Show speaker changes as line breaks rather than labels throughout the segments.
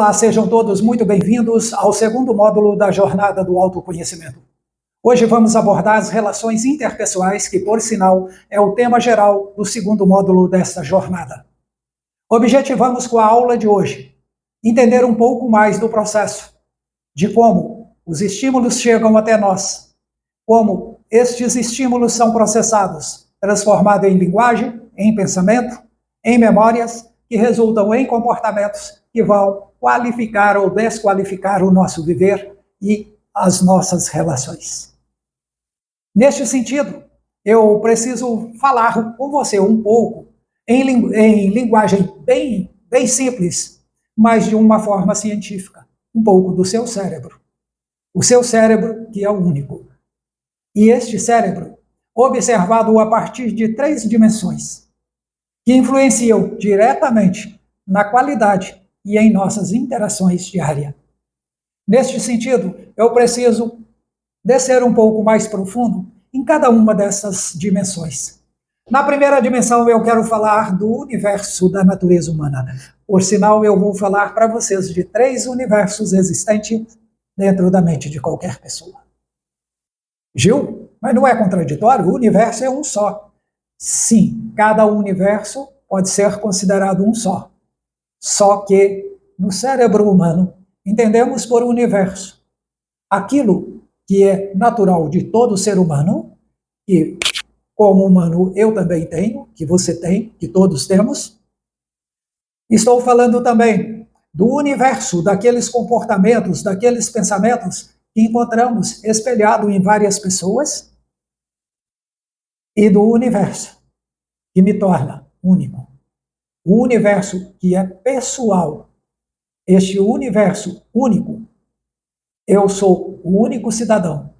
Olá, sejam todos muito bem-vindos ao segundo módulo da Jornada do Autoconhecimento. Hoje vamos abordar as relações interpessoais, que, por sinal, é o tema geral do segundo módulo desta jornada. Objetivamos com a aula de hoje entender um pouco mais do processo, de como os estímulos chegam até nós, como estes estímulos são processados, transformados em linguagem, em pensamento, em memórias, que resultam em comportamentos que vão qualificar ou desqualificar o nosso viver e as nossas relações. Neste sentido, eu preciso falar com você um pouco em linguagem bem simples, mas de uma forma científica, um pouco do seu cérebro. O seu cérebro, que é o único. E este cérebro, observado a partir de 3 dimensões, que influenciam diretamente na qualidade e em nossas interações diárias. Neste sentido, eu preciso descer um pouco mais profundo em cada uma dessas dimensões. Na primeira dimensão, eu quero falar do universo da natureza humana. Por sinal, eu vou falar para vocês de 3 universos existentes dentro da mente de qualquer pessoa. Gil, mas não é contraditório? O universo é um só. Sim, cada universo pode ser considerado um só. Só que, no cérebro humano, entendemos por universo aquilo que é natural de todo ser humano, e como humano eu também tenho, que você tem, que todos temos. Estou falando também do universo, daqueles comportamentos, daqueles pensamentos que encontramos espelhado em várias pessoas, e do universo que me torna único. O universo que é pessoal. Este universo único, eu sou o único cidadão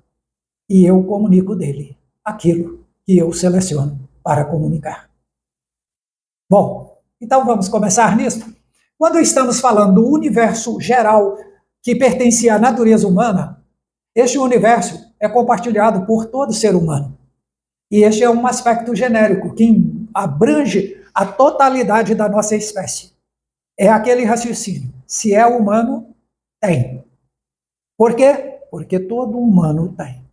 e eu comunico dele aquilo que eu seleciono para comunicar. Bom, então vamos começar nisso. Quando estamos falando do universo geral que pertence à natureza humana, este universo é compartilhado por todo ser humano. E este é um aspecto genérico que abrange a totalidade da nossa espécie. É aquele raciocínio. Se é humano, tem. Por quê? Porque todo humano tem.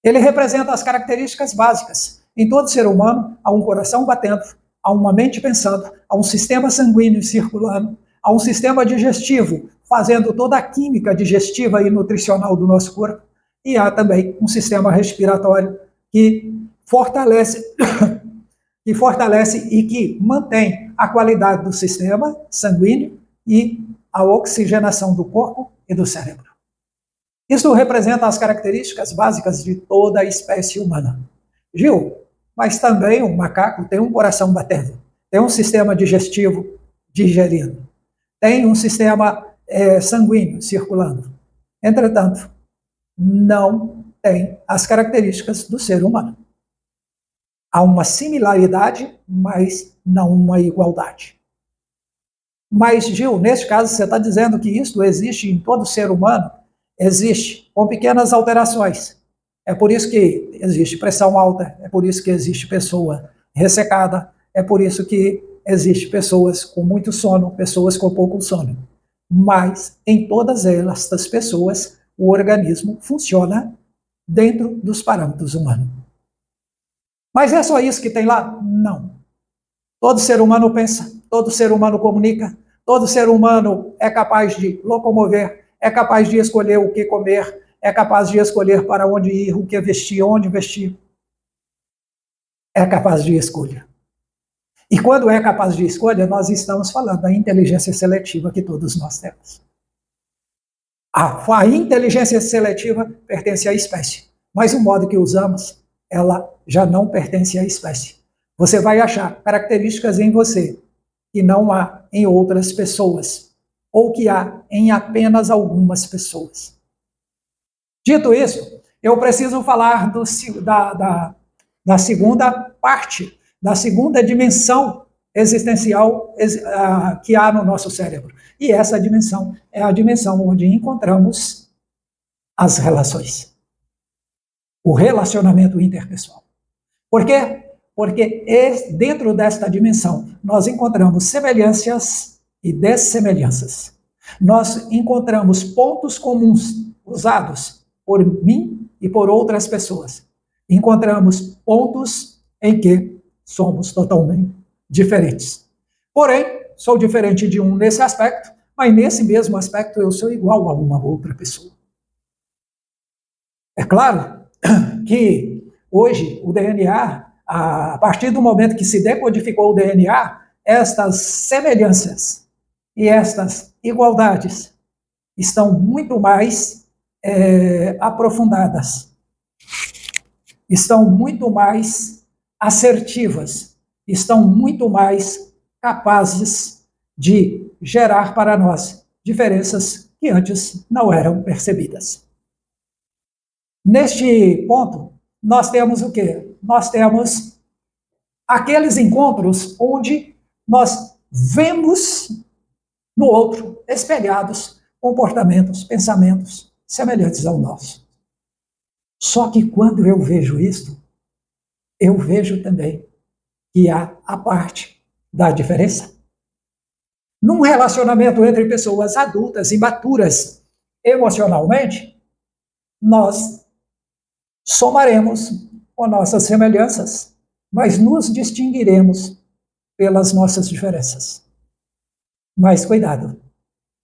Ele representa as características básicas. Em todo ser humano, há um coração batendo, há uma mente pensando, há um sistema sanguíneo circulando, há um sistema digestivo fazendo toda a química digestiva e nutricional do nosso corpo, e há também um sistema respiratório que fortalece e que mantém a qualidade do sistema sanguíneo e a oxigenação do corpo e do cérebro. Isso representa as características básicas de toda a espécie humana. Gil, mas também o macaco tem um coração batendo, tem um sistema digestivo digerindo, tem um sistema sanguíneo circulando. Entretanto, não tem as características do ser humano. Há uma similaridade, mas não uma igualdade. Mas, Gil, neste caso, você está dizendo que isso existe em todo ser humano? Existe, com pequenas alterações. É por isso que existe pressão alta, é por isso que existe pessoa ressecada, é por isso que existe pessoas com muito sono, pessoas com pouco sono. Mas, em todas estas pessoas, o organismo funciona dentro dos parâmetros humanos. Mas é só isso que tem lá? Não. Todo ser humano pensa, todo ser humano comunica, todo ser humano é capaz de locomover, é capaz de escolher o que comer, é capaz de escolher para onde ir, o que vestir, onde vestir. É capaz de escolha. E quando é capaz de escolha, nós estamos falando da inteligência seletiva que todos nós temos. A inteligência seletiva pertence à espécie, mas o modo que usamos, ela já não pertence à espécie. Você vai achar características em você que não há em outras pessoas, ou que há em apenas algumas pessoas. Dito isso, eu preciso falar da segunda parte, da segunda dimensão existencial que há no nosso cérebro. E essa dimensão é a dimensão onde encontramos as relações. O relacionamento interpessoal. Por quê? Porque dentro desta dimensão nós encontramos semelhanças e dessemelhanças. Nós encontramos pontos comuns usados por mim e por outras pessoas. Encontramos pontos em que somos totalmente diferentes. Porém, sou diferente de um nesse aspecto, mas nesse mesmo aspecto eu sou igual a uma outra pessoa. É claro que hoje o DNA, a partir do momento que se decodificou o DNA, estas semelhanças e estas igualdades estão muito mais aprofundadas, estão muito mais assertivas, estão muito mais capazes de gerar para nós diferenças que antes não eram percebidas. Neste ponto, nós temos o quê? Nós temos aqueles encontros onde nós vemos no outro espelhados comportamentos, pensamentos semelhantes ao nosso. Só que quando eu vejo isto, eu vejo também que há a parte da diferença. Num relacionamento entre pessoas adultas e maturas emocionalmente, nós somaremos com nossas semelhanças, mas nos distinguiremos pelas nossas diferenças. Mas cuidado,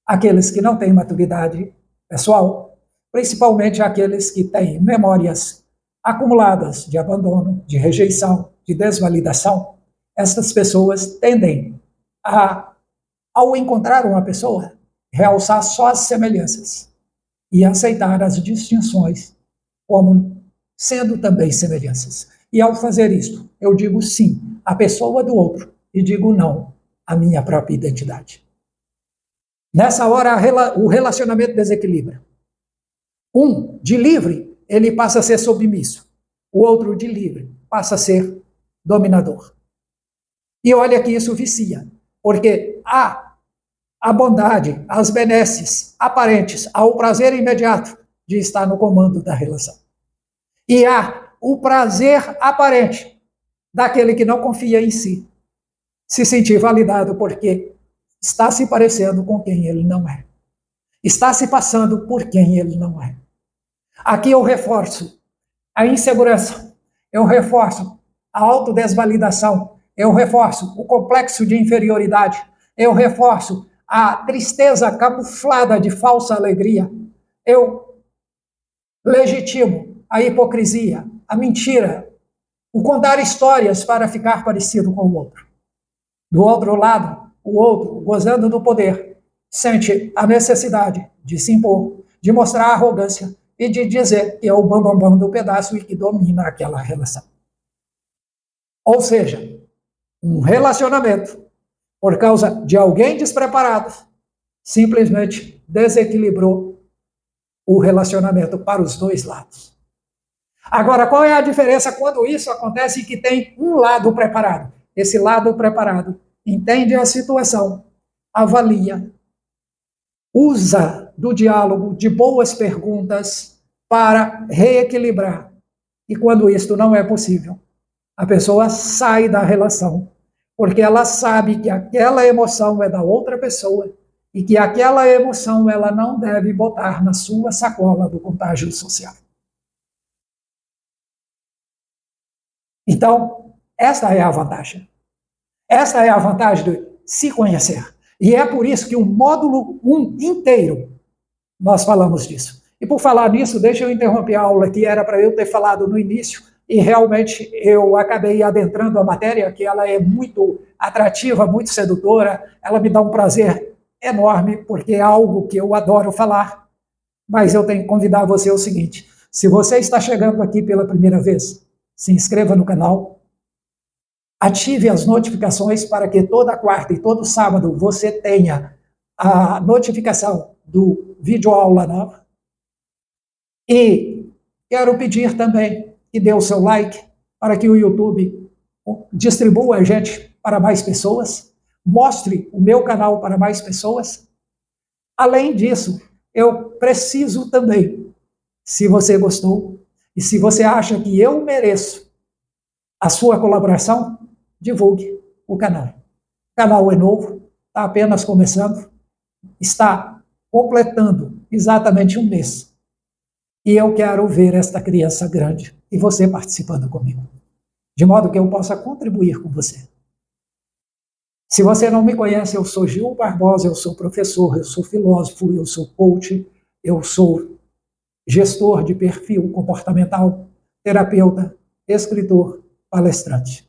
aqueles que não têm maturidade pessoal, principalmente aqueles que têm memórias acumuladas de abandono, de rejeição, de desvalidação, essas pessoas tendem a, ao encontrar uma pessoa, realçar só as semelhanças e aceitar as distinções como sendo também semelhanças. E ao fazer isto, eu digo sim à pessoa do outro e digo não à minha própria identidade. Nessa hora, o relacionamento desequilibra. Um, de livre, ele passa a ser submisso. O outro, de livre, passa a ser dominador. E olha que isso vicia, porque há a bondade, as benesses aparentes, há o prazer imediato de estar no comando da relação. E há o prazer aparente daquele que não confia em si, se sentir validado porque está se parecendo com quem ele não é. Está se passando por quem ele não é. Aqui eu reforço a insegurança, eu reforço a autodesvalidação, eu reforço o complexo de inferioridade, eu reforço a tristeza camuflada de falsa alegria, eu legitimo a hipocrisia, a mentira, o contar histórias para ficar parecido com o outro. Do outro lado, o outro, gozando do poder, sente a necessidade de se impor, de mostrar arrogância e de dizer que é o bambambam do pedaço e que domina aquela relação. Ou seja, um relacionamento, por causa de alguém despreparado, simplesmente desequilibrou o relacionamento para os dois lados. Agora, qual é a diferença quando isso acontece e que tem um lado preparado? Esse lado preparado entende a situação, avalia, usa do diálogo, de boas perguntas para reequilibrar. E quando isto não é possível, a pessoa sai da relação, porque ela sabe que aquela emoção é da outra pessoa e que aquela emoção ela não deve botar na sua sacola do contágio social. Então, esta é a vantagem. Esta é a vantagem de se conhecer. E é por isso que o módulo 1 inteiro nós falamos disso. E por falar nisso, deixa eu interromper a aula que era para eu ter falado no início, e realmente eu acabei adentrando a matéria, que ela é muito atrativa, muito sedutora, ela me dá um prazer enorme, porque é algo que eu adoro falar, mas eu tenho que convidar você ao seguinte: se você está chegando aqui pela primeira vez, se inscreva no canal, ative as notificações para que toda quarta e todo sábado você tenha a notificação do vídeo aula nova. E quero pedir também que dê o seu like para que o YouTube distribua a gente para mais pessoas, mostre o meu canal para mais pessoas. Além disso, eu preciso também, se você gostou e se você acha que eu mereço a sua colaboração, divulgue o canal. O canal é novo, está apenas começando, está completando exatamente um mês. E eu quero ver esta criança grande e você participando comigo, de modo que eu possa contribuir com você. Se você não me conhece, eu sou Gil Barbosa, eu sou professor, eu sou filósofo, eu sou coach, eu sou gestor de perfil comportamental, terapeuta, escritor, palestrante.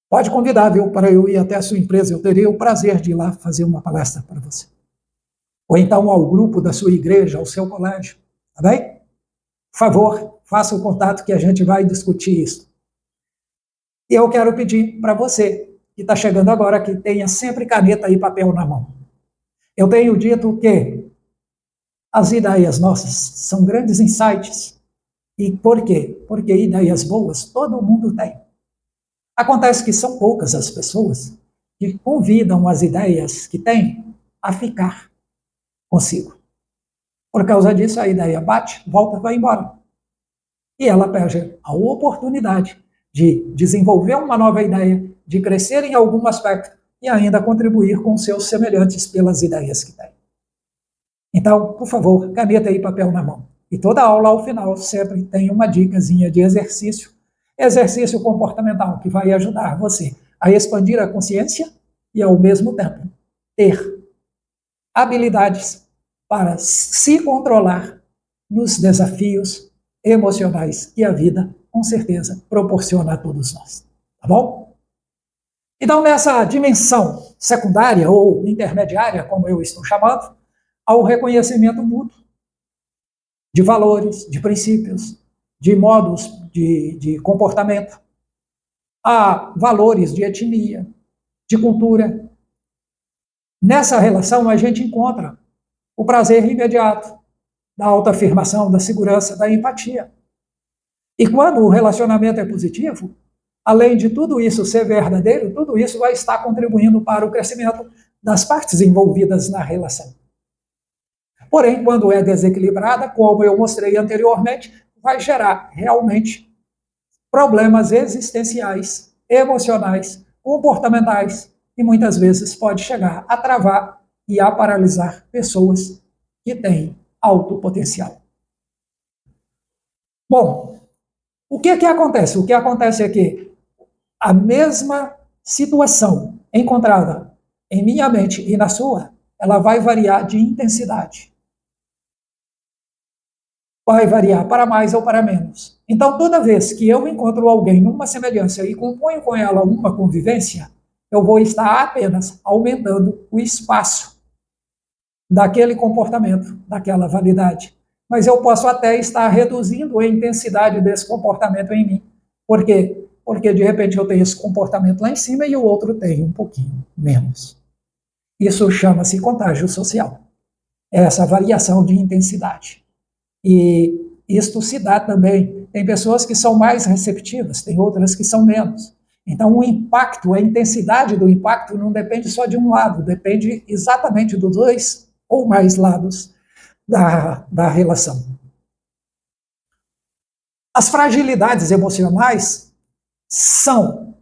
Pode convidar, viu, para eu ir até a sua empresa, eu teria o prazer de ir lá fazer uma palestra para você. Ou então ao grupo da sua igreja, ao seu colégio, tá bem? Por favor, faça o contato que a gente vai discutir isso. E eu quero pedir para você, que está chegando agora, que tenha sempre caneta e papel na mão. Eu tenho dito que as ideias nossas são grandes insights. E por quê? Porque ideias boas todo mundo tem. Acontece que são poucas as pessoas que convidam as ideias que têm a ficar consigo. Por causa disso, a ideia bate, volta, vai embora. E ela perde a oportunidade de desenvolver uma nova ideia, de crescer em algum aspecto e ainda contribuir com seus semelhantes pelas ideias que tem. Então, por favor, caneta e papel na mão. E toda aula, ao final, sempre tem uma dicasinha de exercício comportamental, que vai ajudar você a expandir a consciência e, ao mesmo tempo, ter habilidades para se controlar nos desafios emocionais que a vida, com certeza, proporciona a todos nós. Tá bom? Então, nessa dimensão secundária ou intermediária, como eu estou chamando, ao reconhecimento mútuo de valores, de princípios, de modos de comportamento, há valores de etnia, de cultura. Nessa relação, a gente encontra o prazer imediato da autoafirmação, da segurança, da empatia. E quando o relacionamento é positivo, além de tudo isso ser verdadeiro, tudo isso vai estar contribuindo para o crescimento das partes envolvidas na relação. Porém, quando é desequilibrada, como eu mostrei anteriormente, vai gerar realmente problemas existenciais, emocionais, comportamentais e muitas vezes pode chegar a travar e a paralisar pessoas que têm alto potencial. Bom, o que acontece? O que acontece é que a mesma situação encontrada em minha mente e na sua, ela vai variar de intensidade. Vai variar para mais ou para menos. Então, toda vez que eu encontro alguém numa semelhança e componho com ela uma convivência, eu vou estar apenas aumentando o espaço daquele comportamento, daquela validade. Mas eu posso até estar reduzindo a intensidade desse comportamento em mim. Por quê? Porque, de repente, eu tenho esse comportamento lá em cima e o outro tem um pouquinho menos. Isso chama-se contágio social. É essa variação de intensidade. E isto se dá também. Tem pessoas que são mais receptivas, tem outras que são menos. Então, o impacto, a intensidade do impacto não depende só de um lado, depende exatamente dos dois ou mais lados da relação. As fragilidades emocionais são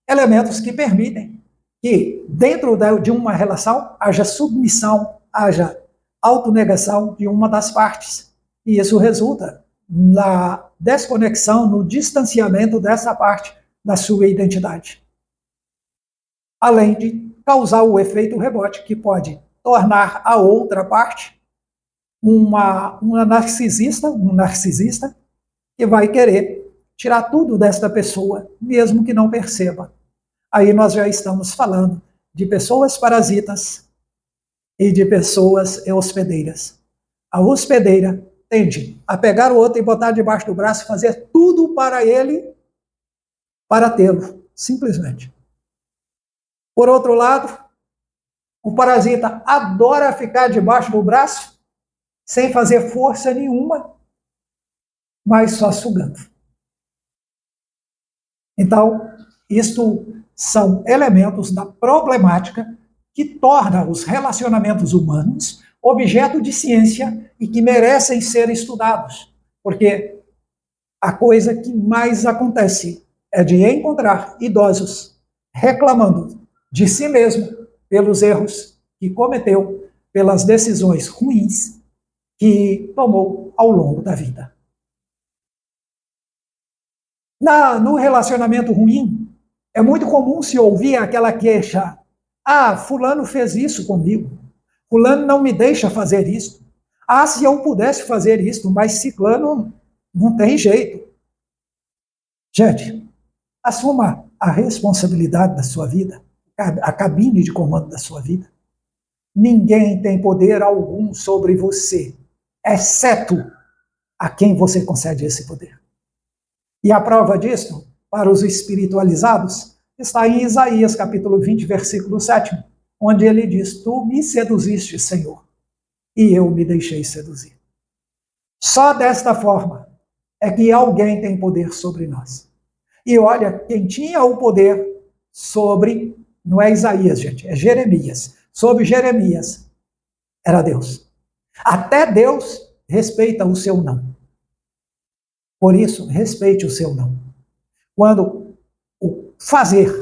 elementos que permitem que, dentro de uma relação, haja submissão, haja autonegação de uma das partes. E isso resulta na desconexão, no distanciamento dessa parte da sua identidade. Além de causar o efeito rebote, que pode tornar a outra parte uma narcisista, um narcisista, que vai querer tirar tudo desta pessoa, mesmo que não perceba. Aí nós já estamos falando de pessoas parasitas e de pessoas hospedeiras. A hospedeira tende a pegar o outro e botar debaixo do braço, fazer tudo para ele, para tê-lo, simplesmente. Por outro lado, o parasita adora ficar debaixo do braço, sem fazer força nenhuma, mas só sugando. Então, isto são elementos da problemática que torna os relacionamentos humanos objeto de ciência e que merecem ser estudados, porque a coisa que mais acontece é de encontrar idosos reclamando de si mesmo pelos erros que cometeu pelas decisões ruins que tomou ao longo da vida. No relacionamento ruim, é muito comum se ouvir aquela queixa: ah, fulano fez isso comigo, fulano não me deixa fazer isso. Ah, se eu pudesse fazer isso, mas ciclano não tem jeito. Gente, assuma a responsabilidade da sua vida, a cabine de comando da sua vida. Ninguém tem poder algum sobre você, exceto a quem você concede esse poder. E a prova disso, para os espiritualizados, está em Isaías, capítulo 20, versículo 7, onde ele diz: tu me seduziste, Senhor, e eu me deixei seduzir. Só desta forma é que alguém tem poder sobre nós. E olha, quem tinha o poder sobre, não é Isaías, gente, é Jeremias. Sobre Jeremias, era Deus. Até Deus respeita o seu não. Por isso, respeite o seu não. Quando o fazer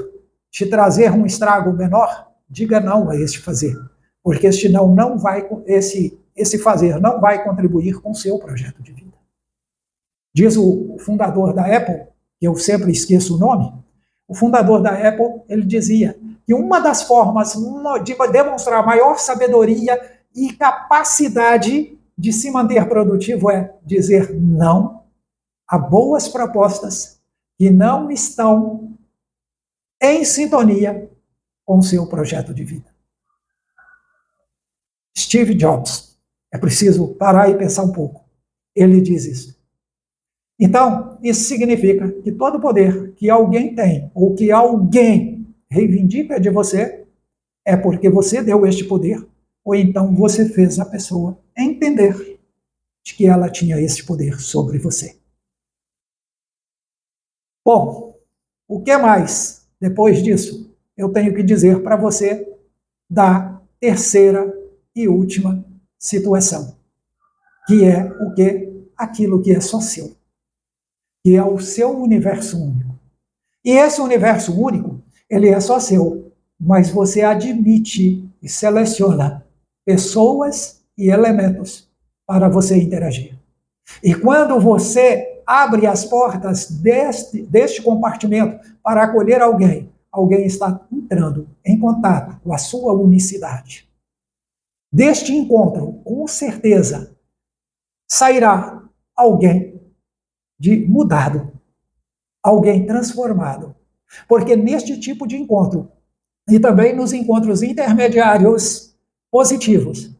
te trazer um estrago menor, diga não a este fazer. Porque esse fazer não vai contribuir com o seu projeto de vida. Diz o fundador da Apple, que eu sempre esqueço o nome, o fundador da Apple, ele dizia que uma das formas de demonstrar maior sabedoria e capacidade de se manter produtivo é dizer não a boas propostas que não estão em sintonia com o seu projeto de vida. Steve Jobs, é preciso parar e pensar um pouco. Ele diz isso. Então, isso significa que todo poder que alguém tem, ou que alguém reivindica de você, é porque você deu este poder, ou então você fez a pessoa entender de que ela tinha esse poder sobre você. Bom, o que mais, depois disso, eu tenho que dizer para você da terceira e última situação, que é o quê? Aquilo que é só seu, que é o seu universo único. E esse universo único, ele é só seu, mas você admite e seleciona pessoas e elementos para você interagir. E quando você abre as portas deste compartimento para acolher alguém, alguém está entrando em contato com a sua unicidade. Deste encontro, com certeza, sairá alguém mudado, alguém transformado. Porque neste tipo de encontro, e também nos encontros intermediários positivos,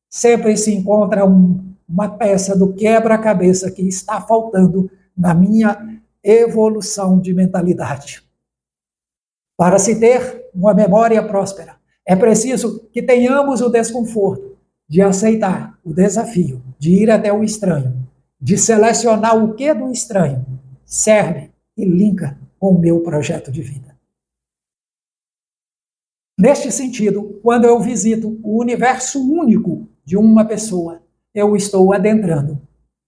sempre se encontra uma peça do quebra-cabeça que está faltando na minha evolução de mentalidade. Para se ter uma memória próspera, é preciso que tenhamos o desconforto de aceitar o desafio, de ir até o estranho, de selecionar o que do estranho serve e linka com o meu projeto de vida. Neste sentido, quando eu visito o universo único de uma pessoa, eu estou adentrando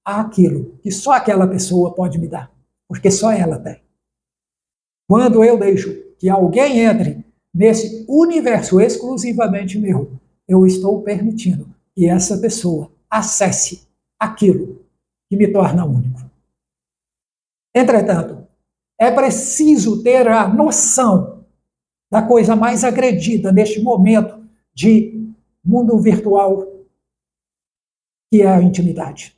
aquilo que só aquela pessoa pode me dar, porque só ela tem. Quando eu deixo que alguém entre nesse universo exclusivamente meu, eu estou permitindo que essa pessoa acesse aquilo que me torna único. Entretanto, é preciso ter a noção da coisa mais agredida neste momento de mundo virtual, que é a intimidade.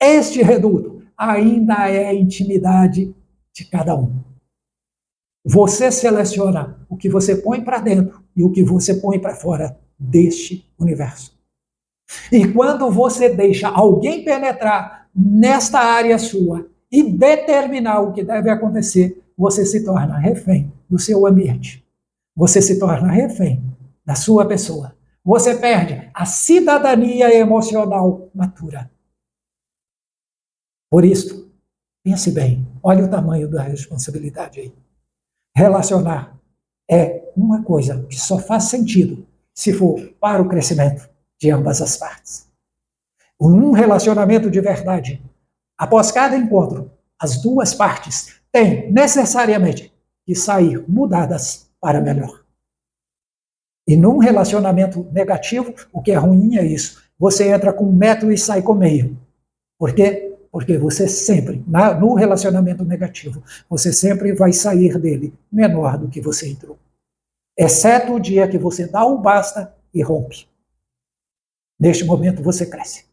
Este reduto ainda é a intimidade de cada um. Você seleciona o que você põe para dentro e o que você põe para fora deste universo. E quando você deixa alguém penetrar nesta área sua e determinar o que deve acontecer, você se torna refém do seu ambiente. Você se torna refém da sua pessoa. Você perde a cidadania emocional matura. Por isso, pense bem, olha o tamanho da responsabilidade aí. Relacionar é uma coisa que só faz sentido se for para o crescimento de ambas as partes. Um relacionamento de verdade, após cada encontro, as duas partes têm necessariamente que sair mudadas para melhor. E num relacionamento negativo, o que é ruim é isso. Você entra com 1 metro e sai com meio. Por quê? Porque você sempre, no relacionamento negativo, você sempre vai sair dele menor do que você entrou. Exceto o dia que você dá o basta e rompe. Neste momento você cresce.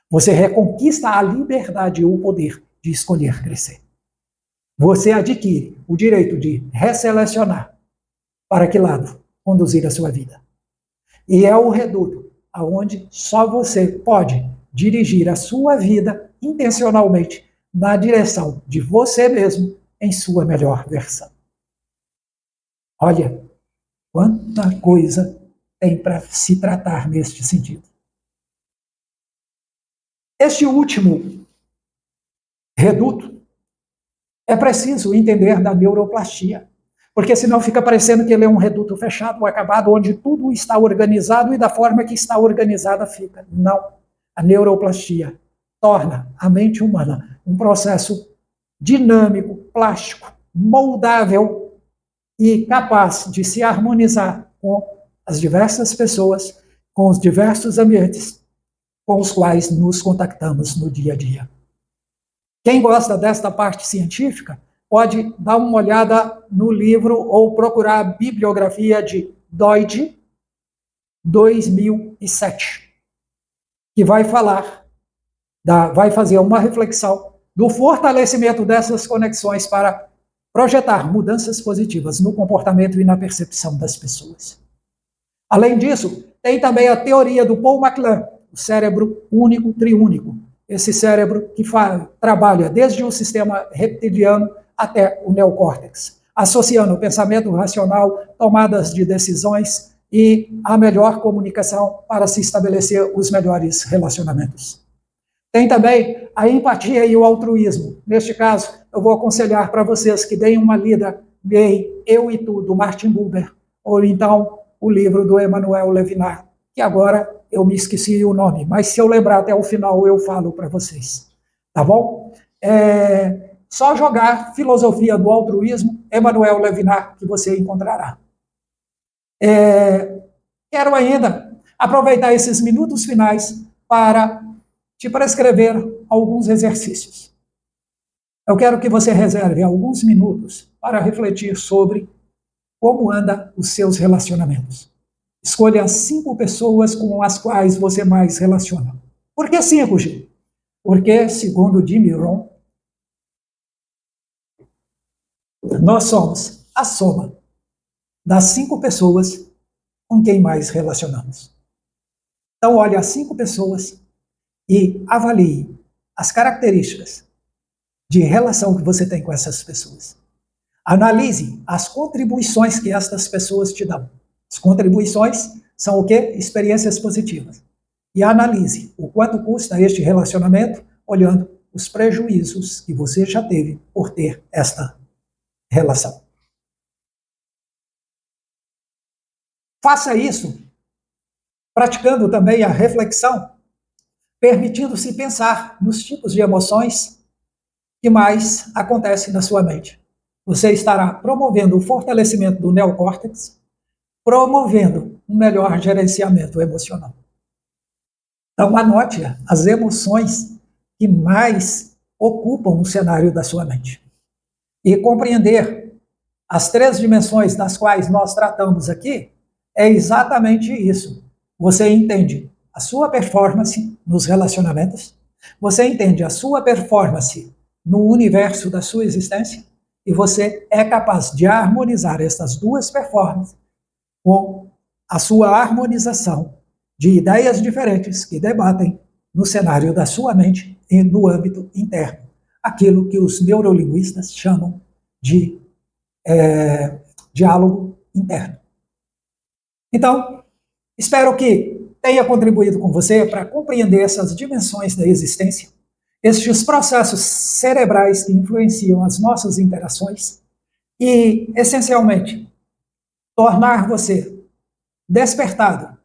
Você reconquista a liberdade e o poder de escolher crescer. Você adquire o direito de resselecionar para que lado conduzir a sua vida. E é o reduto aonde só você pode dirigir a sua vida intencionalmente na direção de você mesmo em sua melhor versão. Olha, quanta coisa tem para se tratar neste sentido. Este último reduto é preciso entender da neuroplastia, porque senão fica parecendo que ele é um reduto fechado, acabado, onde tudo está organizado e da forma que está organizada fica. Não. A neuroplastia torna a mente humana um processo dinâmico, plástico, moldável e capaz de se harmonizar com as diversas pessoas, com os diversos ambientes com os quais nos contactamos no dia a dia. Quem gosta desta parte científica pode dar uma olhada no livro ou procurar a bibliografia de Doide, 2007, que vai fazer uma reflexão do fortalecimento dessas conexões para projetar mudanças positivas no comportamento e na percepção das pessoas. Além disso, tem também a teoria do Paul MacLean, o cérebro único triúnico. Esse cérebro que trabalha desde o sistema reptiliano até o neocórtex, associando o pensamento racional, tomadas de decisões e a melhor comunicação para se estabelecer os melhores relacionamentos. Tem também a empatia e o altruísmo. Neste caso, eu vou aconselhar para vocês que deem uma lida em Eu e Tu, do Martin Buber, ou então o livro do Emmanuel Levinas, que agora eu me esqueci o nome, mas se eu lembrar até o final eu falo para vocês, tá bom? Só jogar Filosofia do Altruísmo, Emmanuel Levinas, que você encontrará. Quero ainda aproveitar esses minutos finais para te prescrever alguns exercícios. Eu quero que você reserve alguns minutos para refletir sobre como andam os seus relacionamentos. Escolha as 5 pessoas com as quais você mais relaciona. Por que 5, Gil? Porque, segundo Jimmy Rohn, nós somos a soma das 5 pessoas com quem mais relacionamos. Então, olhe as 5 pessoas e avalie as características de relação que você tem com essas pessoas. Analise as contribuições que estas pessoas te dão. As contribuições são o quê? Experiências positivas. E analise o quanto custa este relacionamento, olhando os prejuízos que você já teve por ter esta relação. Faça isso praticando também a reflexão, permitindo-se pensar nos tipos de emoções que mais acontecem na sua mente. Você estará promovendo o fortalecimento do neocórtex, promovendo um melhor gerenciamento emocional. Então, anote as emoções que mais ocupam o cenário da sua mente. E compreender as 3 dimensões das quais nós tratamos aqui é exatamente isso. Você entende a sua performance nos relacionamentos, você entende a sua performance no universo da sua existência, e você é capaz de harmonizar essas 2 performances com a sua harmonização de ideias diferentes que debatem no cenário da sua mente e no âmbito interno. Aquilo que os neurolinguistas chamam de diálogo interno. Então, espero que tenha contribuído com você para compreender essas dimensões da existência, estes processos cerebrais que influenciam as nossas interações e, essencialmente, tornar você despertado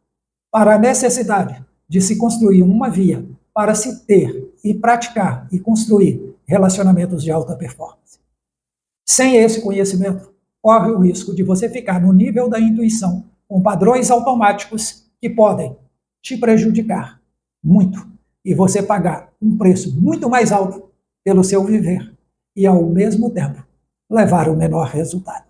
para a necessidade de se construir uma via para se ter e praticar e construir relacionamentos de alta performance. Sem esse conhecimento, corre o risco de você ficar no nível da intuição, com padrões automáticos que podem te prejudicar muito e você pagar um preço muito mais alto pelo seu viver e, ao mesmo tempo, levar o menor resultado.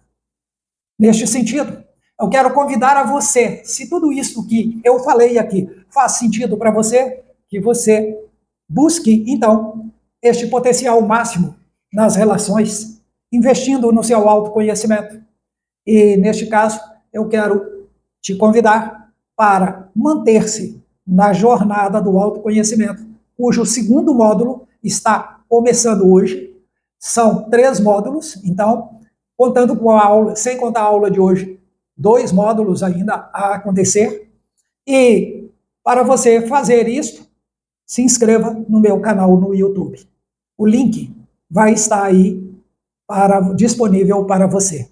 Neste sentido, eu quero convidar a você, se tudo isso que eu falei aqui faz sentido para você, que você busque, então, este potencial máximo nas relações, investindo no seu autoconhecimento. E, neste caso, eu quero te convidar para manter-se na jornada do autoconhecimento, cujo segundo módulo está começando hoje. São 3 módulos, então, contando com a aula, sem contar a aula de hoje, 2 módulos ainda a acontecer. E para você fazer isso, se inscreva no meu canal no YouTube. O link vai estar aí disponível para você.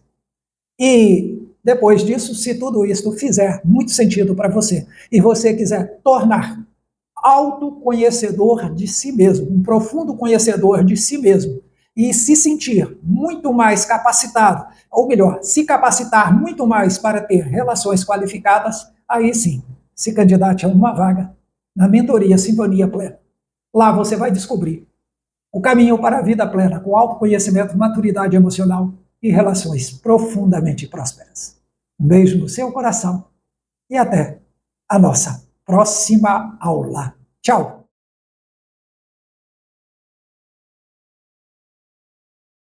E depois disso, se tudo isso fizer muito sentido para você e você quiser tornar autoconhecedor de si mesmo, um profundo conhecedor de si mesmo, e se sentir muito mais capacitado, ou melhor, se capacitar muito mais para ter relações qualificadas, aí sim, se candidate a uma vaga na mentoria Sintonia Plena. Lá você vai descobrir o caminho para a vida plena, com autoconhecimento, maturidade emocional e relações profundamente prósperas. Um beijo no seu coração e até a nossa próxima aula. Tchau!